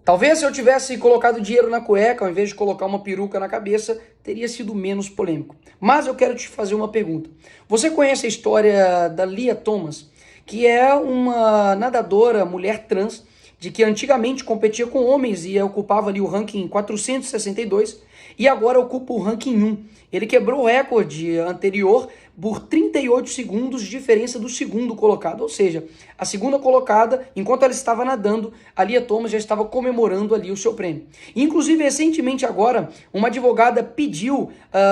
Talvez se eu tivesse colocado dinheiro na cueca, ao invés de colocar uma peruca na cabeça, teria sido menos polêmico. Mas eu quero te fazer uma pergunta. Você conhece a história da Lia Thomas, que é uma nadadora, mulher trans, de que antigamente competia com homens e ocupava ali o ranking 462 e agora ocupa o ranking 1. Ele quebrou o recorde anterior por 38 segundos de diferença do segundo colocado, ou seja, a segunda colocada, enquanto ela estava nadando, a Lia Thomas já estava comemorando ali o seu prêmio. Inclusive, recentemente agora, uma advogada pediu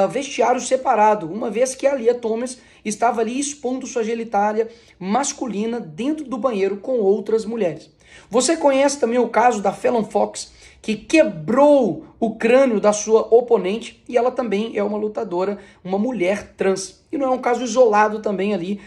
vestiário separado, uma vez que a Lia Thomas estava ali expondo sua genitália masculina dentro do banheiro com outras mulheres. Você conhece também o caso da Fallon Fox, que quebrou o crânio da sua oponente, e ela também é uma lutadora, uma mulher trans. E não é um caso isolado também ali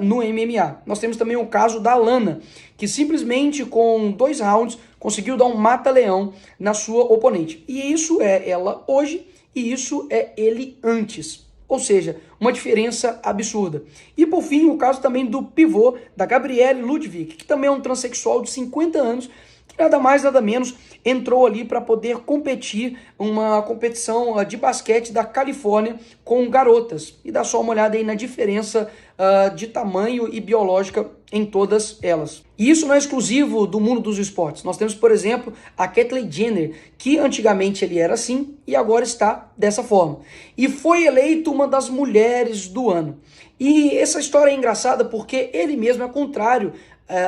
no MMA. Nós temos também o caso da Lana, que simplesmente com 2 rounds conseguiu dar um mata-leão na sua oponente. E isso é ela hoje e isso é ele antes. Ou seja, uma diferença absurda. E por fim, o caso também do pivô da Gabrielle Ludwig, que também é um transexual de 50 anos, que nada mais, nada menos, entrou ali para poder competir uma competição de basquete da Califórnia com garotas. E dá só uma olhada aí na diferença de tamanho e biológica em todas elas. E isso não é exclusivo do mundo dos esportes. Nós temos, por exemplo, a Caitlyn Jenner, que antigamente ele era assim e agora está dessa forma. E foi eleito uma das mulheres do ano. E essa história é engraçada porque ele mesmo é contrário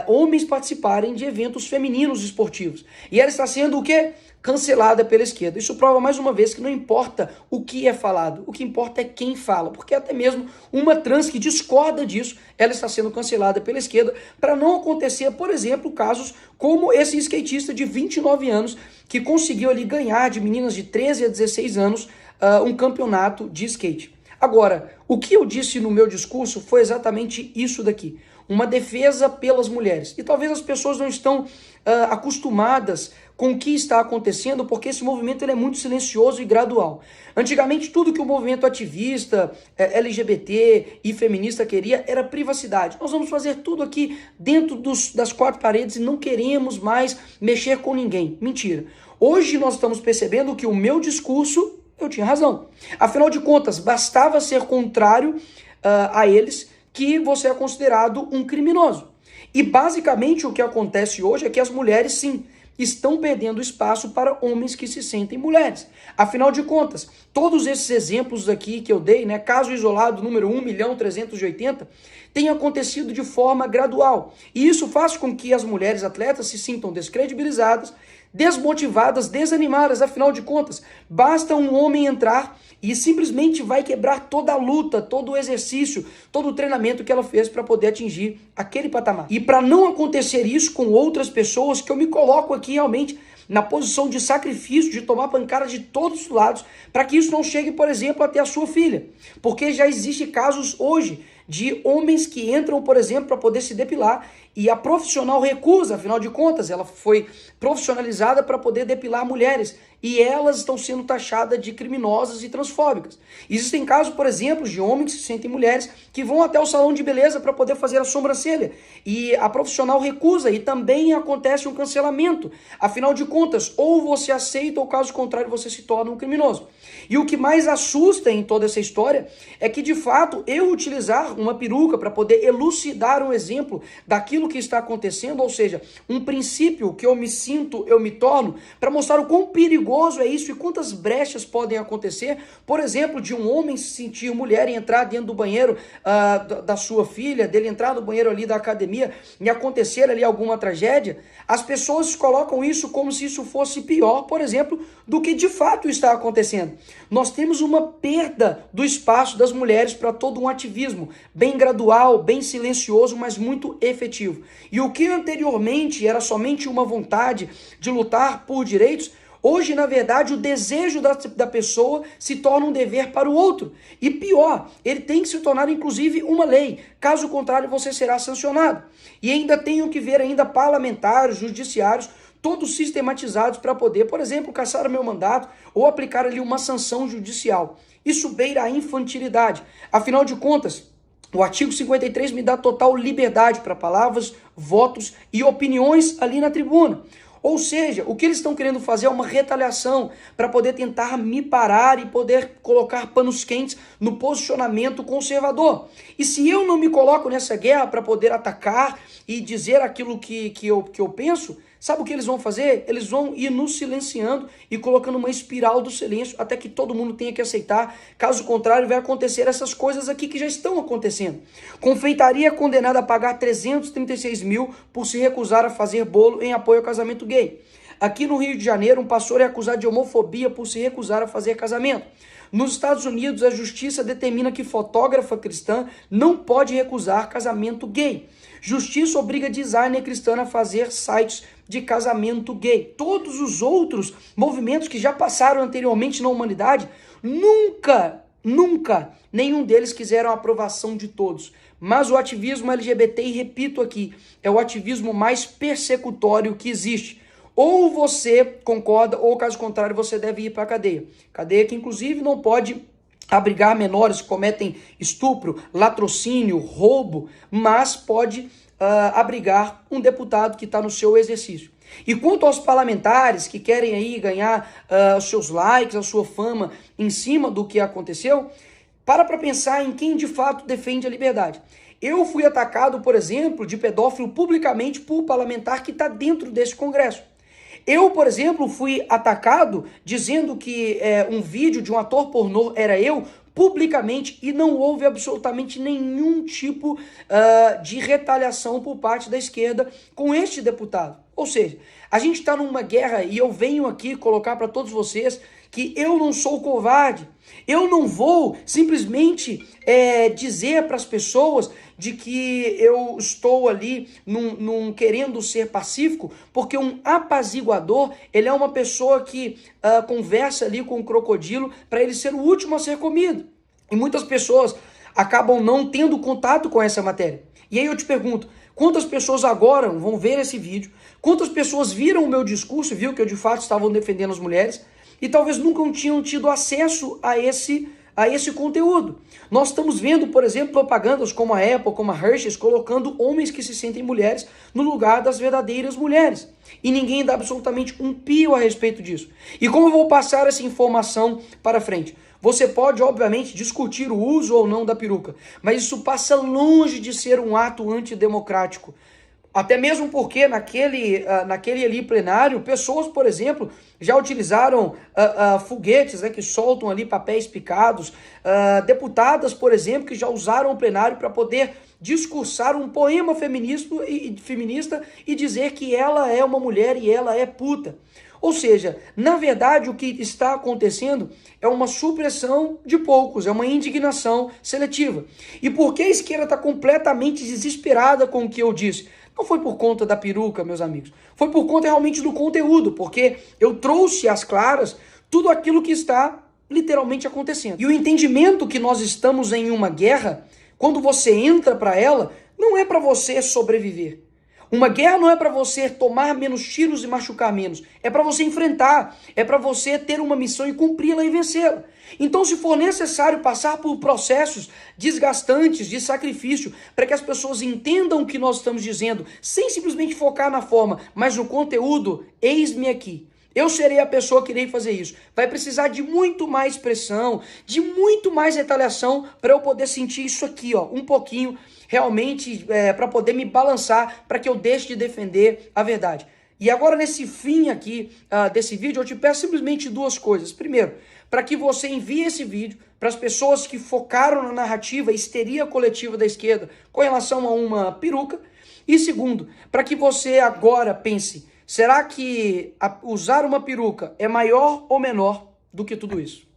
homens participarem de eventos femininos esportivos. E ela está sendo o quê? Cancelada pela esquerda. Isso prova mais uma vez que não importa o que é falado, o que importa é quem fala, porque até mesmo uma trans que discorda disso, ela está sendo cancelada pela esquerda para não acontecer, por exemplo, casos como esse skatista de 29 anos que conseguiu ali ganhar de meninas de 13 a 16 anos um campeonato de skate. Agora, o que eu disse no meu discurso foi exatamente isso daqui. Uma defesa pelas mulheres. E talvez as pessoas não estão acostumadas com o que está acontecendo, porque esse movimento ele é muito silencioso e gradual. Antigamente, tudo que o movimento ativista, LGBT e feminista queria era privacidade. Nós vamos fazer tudo aqui dentro das 4 paredes e não queremos mais mexer com ninguém. Mentira. Hoje nós estamos percebendo que o meu discurso, eu tinha razão. Afinal de contas, bastava ser contrário a eles que você é considerado um criminoso. E basicamente o que acontece hoje é que as mulheres, sim, estão perdendo espaço para homens que se sentem mulheres. Afinal de contas, todos esses exemplos aqui que eu dei, né, caso isolado número 1.380.000, tem acontecido de forma gradual. E isso faz com que as mulheres atletas se sintam descredibilizadas, desmotivadas, desanimadas. Afinal de contas, basta um homem entrar e simplesmente vai quebrar toda a luta, todo o exercício, todo o treinamento que ela fez para poder atingir aquele patamar. E para não acontecer isso com outras pessoas, que eu me coloco aqui realmente na posição de sacrifício, de tomar pancada de todos os lados, para que isso não chegue, por exemplo, até a sua filha. Porque já existem casos hoje de homens que entram, por exemplo, para poder se depilar e a profissional recusa, afinal de contas, ela foi profissionalizada para poder depilar mulheres e elas estão sendo taxadas de criminosas e transfóbicas. Existem casos, por exemplo, de homens que se sentem mulheres que vão até o salão de beleza para poder fazer a sobrancelha e a profissional recusa e também acontece um cancelamento. Afinal de contas, ou você aceita ou caso contrário você se torna um criminoso. E o que mais assusta em toda essa história é que, de fato, eu utilizar uma peruca para poder elucidar um exemplo daquilo que está acontecendo, ou seja, um princípio que eu me sinto, eu me torno, para mostrar o quão perigoso é isso e quantas brechas podem acontecer, por exemplo, de um homem se sentir mulher e entrar dentro do banheiro da sua filha, dele entrar no banheiro ali da academia e acontecer ali alguma tragédia. As pessoas colocam isso como se isso fosse pior, por exemplo, do que de fato está acontecendo. Nós temos uma perda do espaço das mulheres para todo um ativismo, bem gradual, bem silencioso, mas muito efetivo. E o que anteriormente era somente uma vontade de lutar por direitos, hoje, na verdade, o desejo da pessoa se torna um dever para o outro. E pior, ele tem que se tornar, inclusive, uma lei. Caso contrário, você será sancionado. E ainda tenho que ver ainda parlamentares, judiciários, todos sistematizados para poder, por exemplo, cassar o meu mandato ou aplicar ali uma sanção judicial. Isso beira a infantilidade. Afinal de contas, o artigo 53 me dá total liberdade para palavras, votos e opiniões ali na tribuna. Ou seja, o que eles estão querendo fazer é uma retaliação para poder tentar me parar e poder colocar panos quentes no posicionamento conservador. E se eu não me coloco nessa guerra para poder atacar e dizer aquilo que eu penso, sabe o que eles vão fazer? Eles vão ir nos silenciando e colocando uma espiral do silêncio até que todo mundo tenha que aceitar. Caso contrário, vai acontecer essas coisas aqui que já estão acontecendo. Confeitaria é condenada a pagar 336 mil por se recusar a fazer bolo em apoio ao casamento gay. Aqui no Rio de Janeiro, um pastor é acusado de homofobia por se recusar a fazer casamento. Nos Estados Unidos, a justiça determina que fotógrafa cristã não pode recusar casamento gay. Justiça obriga designer cristã a fazer sites de casamento gay. Todos os outros movimentos que já passaram anteriormente na humanidade, nunca nenhum deles quiseram a aprovação de todos. Mas o ativismo LGBT, e repito aqui, é o ativismo mais persecutório que existe. Ou você concorda, ou caso contrário, você deve ir para a cadeia. Cadeia que, inclusive, não pode abrigar menores que cometem estupro, latrocínio, roubo, mas pode abrigar um deputado que está no seu exercício. E quanto aos parlamentares que querem aí ganhar os seus likes, a sua fama em cima do que aconteceu, para pensar em quem de fato defende a liberdade. Eu fui atacado, por exemplo, de pedófilo publicamente por parlamentar que está dentro desse Congresso. Eu, por exemplo, fui atacado dizendo que um vídeo de um ator pornô era eu, publicamente, e não houve absolutamente nenhum tipo de retaliação por parte da esquerda com este deputado. Ou seja, a gente está numa guerra e eu venho aqui colocar para todos vocês que eu não sou covarde. Eu não vou simplesmente dizer para as pessoas de que eu estou ali querendo ser pacífico, porque um apaziguador, ele é uma pessoa que conversa ali com o crocodilo para ele ser o último a ser comido. E muitas pessoas acabam não tendo contato com essa matéria. E aí eu te pergunto, quantas pessoas agora vão ver esse vídeo? Quantas pessoas viram o meu discurso, viu que eu de fato estava defendendo as mulheres? E talvez nunca tinham tido acesso a esse conteúdo. Nós estamos vendo, por exemplo, propagandas como a Apple, como a Hershey's, colocando homens que se sentem mulheres no lugar das verdadeiras mulheres. E ninguém dá absolutamente um pio a respeito disso. E como eu vou passar essa informação para frente? Você pode, obviamente, discutir o uso ou não da peruca, mas isso passa longe de ser um ato antidemocrático. Até mesmo porque naquele ali plenário, pessoas, por exemplo, já utilizaram foguetes, né, que soltam ali papéis picados, deputadas, por exemplo, que já usaram o plenário para poder discursar um poema feminista e dizer que ela é uma mulher e ela é puta. Ou seja, na verdade o que está acontecendo é uma supressão de poucos, é uma indignação seletiva. E por que a esquerda está completamente desesperada com o que eu disse? Não foi por conta da peruca, meus amigos. Foi por conta realmente do conteúdo, porque eu trouxe às claras tudo aquilo que está literalmente acontecendo. E o entendimento que nós estamos em uma guerra, quando você entra para ela, não é para você sobreviver. Uma guerra não é para você tomar menos tiros e machucar menos. É para você enfrentar. É para você ter uma missão e cumpri-la e vencê-la. Então, se for necessário passar por processos desgastantes de sacrifício para que as pessoas entendam o que nós estamos dizendo, sem simplesmente focar na forma, mas no conteúdo, eis-me aqui. Eu serei a pessoa que irei fazer isso. Vai precisar de muito mais pressão, de muito mais retaliação para eu poder sentir isso aqui, ó, um pouquinho, realmente, para poder me balançar, para que eu deixe de defender a verdade. E agora, nesse fim aqui desse vídeo, eu te peço simplesmente duas coisas. Primeiro, para que você envie esse vídeo para as pessoas que focaram na narrativa histeria coletiva da esquerda com relação a uma peruca. E segundo, para que você agora pense, será que usar uma peruca é maior ou menor do que tudo isso?